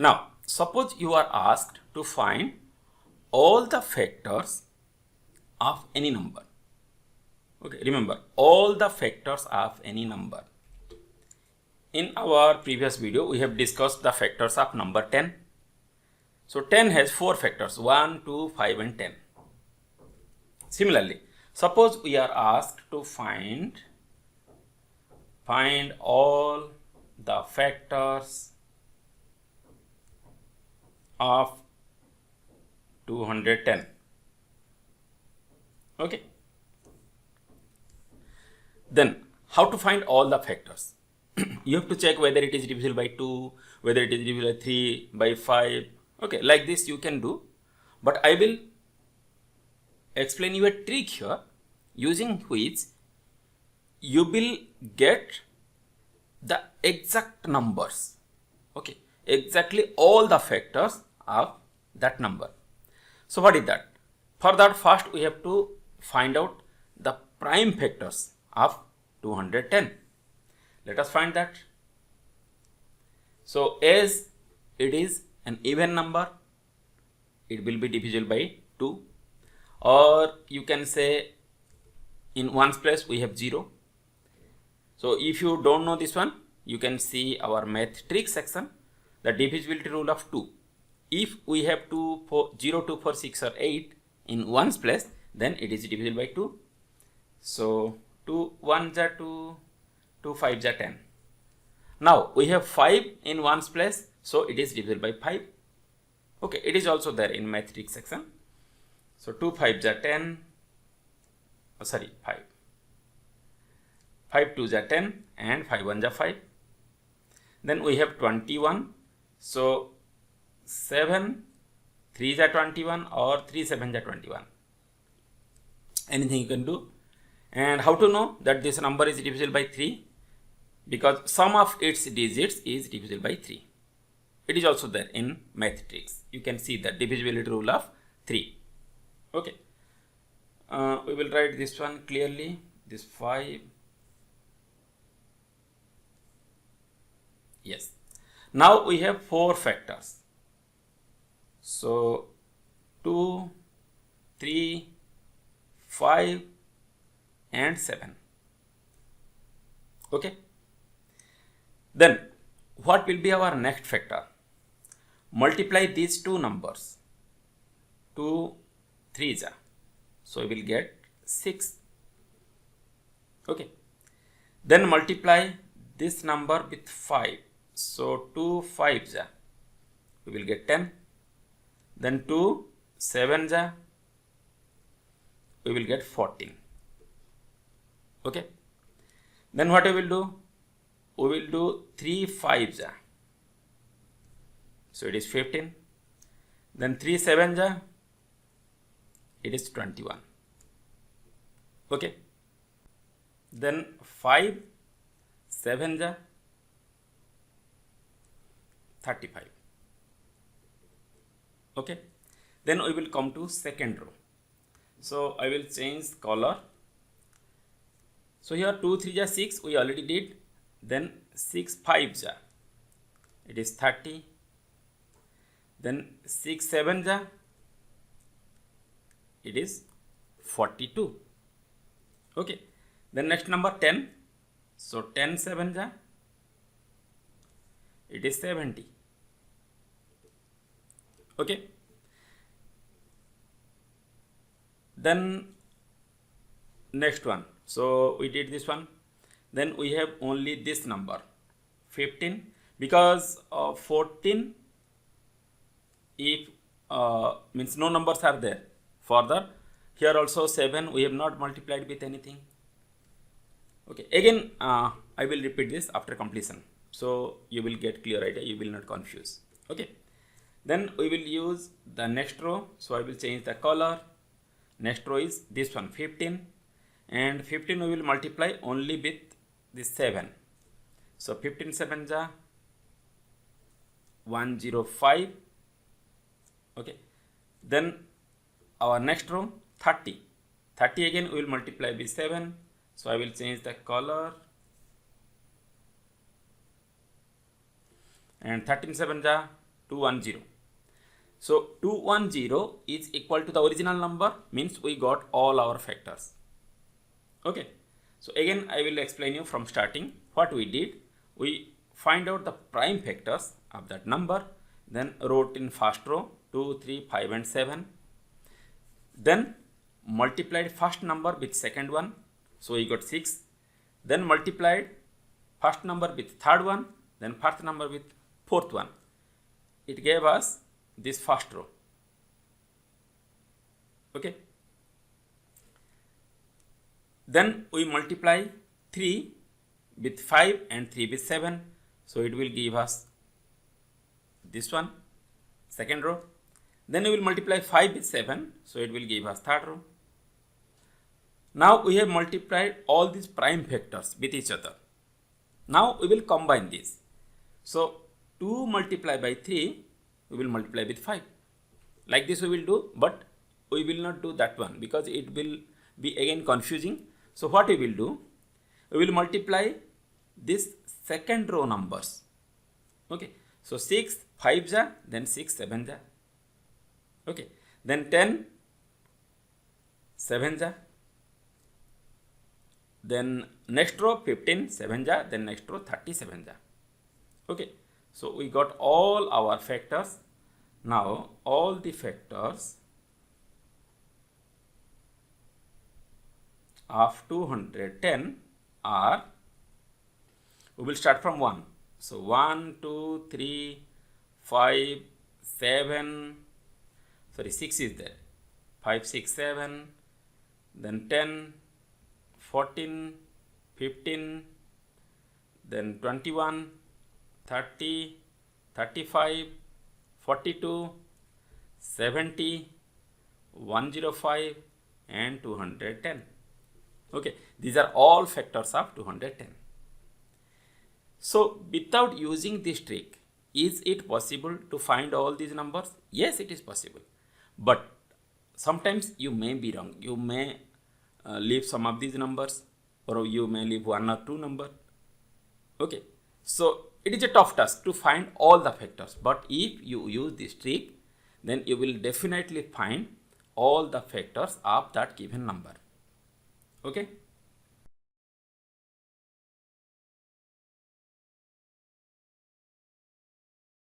Now, suppose you are asked to find all the factors of any number. Okay, remember all the factors of any number. In our previous video, we have discussed the factors of number 10. So 10 has 4 factors, 1, 2, 5 and 10. Similarly, suppose we are asked to find all the factors of 210. Okay. Then how to find all the factors? You have to check whether it is divisible by 2, whether it is divisible by 3, by 5. Okay, like this you can do. But I will explain you a trick here using which you will get the exact numbers. Okay, exactly all the factors of that number. So what is that? For that, first we have to find out the prime factors of 210. Let us find that. So as it is an even number, it will be divisible by 2, or you can say in ones place we have 0. So if you don't know this one, you can see our math trick section, the divisibility rule of 2. If we have 0, 2, 4, 6 or 8 in ones place, then it is divisible by 2. So 2 1s are 2, 2 5s are 10. Now we have 5 in ones place, so it is divisible by 5. Okay, it is also there in math trick section. So 2 5s are 10, 5. 5 2s are 10 and 5 1s are 5. Then we have 21. So 7 3s are 21 or 3 7s are 21. Anything you can do. And how to know that this number is divisible by 3? Because sum of its digits is divisible by 3. It is also there in math tricks. You can see the divisibility rule of 3. Okay. We will write this one clearly. This 5. Yes. Now we have 4 factors. So 2, 3, 5 and 7. Okay. Then what will be our next factor? Multiply these two numbers. 2 3s are. So we will get 6. Okay. Then multiply this number with 5. So 2 5s are. We will get 10. Then 2 7s are. We will get 14. Okay. Then what we will do? We will do 3 5s are. So it is 15. Then 3 7s are. It is 21. Okay. Then 5 7s are 35. Okay. Then we will come to second row. So I will change color. So here 2 3s are 6, we already did. Then 6 5s are. It is 30. Then 6 7s are. It is 42. Okay. Then next number 10. So 10 7s are. It is 70. Okay. Then next one. So we did this one. Then we have only this number 15, because 14 if means no numbers are there. Further, here also 7 we have not multiplied with anything. Okay, again I will repeat this after completion, so you will get clear idea, you will not confuse. Okay, then we will use the next row. So I will change the color. Next row is this one 15, and 15 we will multiply only with this 7. So 15 7s are 105. Okay, then our next row 30. 30 again we will multiply with 7. So I will change the color, and 13 7s are 210. So 210 is equal to the original number, means we got all our factors. Okay. So again I will explain you from starting what we did. We find out the prime factors of that number, then wrote in first row 2, 3, 5 and 7. Then multiplied first number with second one, so we got 6. Then multiplied first number with third one, then first number with fourth one. It gave us this first row. Okay. Then we multiply 3 with 5 and 3 with 7, so it will give us this one, second row. Then we will multiply 5 with 7, so it will give us third row. Now we have multiplied all these prime factors with each other. Now we will combine these. So 2 multiplied by 3, we will multiply with 5. Like this we will do, but we will not do that one because it will be again confusing. So what we will do, we will multiply this second row numbers. Okay. So 6 5 ja, then 6 7 ja. Okay. Then 10 7 ja. Then next row 15 7 ja, then next row 37 ja. Okay. So we got all our factors. Now all the factors of 210 are, we will start from 1. So 1, 2, 3, 5, 7, sorry 6 is there, 5, 6, 7, then 10, 14, 15, then 21, 30, 35, 42, 70, 105 and 210. Okay, these are all factors of 210. So without using this trick, is it possible to find all these numbers? Yes, it is possible. But sometimes you may be wrong. You may leave some of these numbers, or you may leave 1 or 2 number. Okay, so it is a tough task to find all the factors. But if you use this trick, then you will definitely find all the factors of that given number. Okay.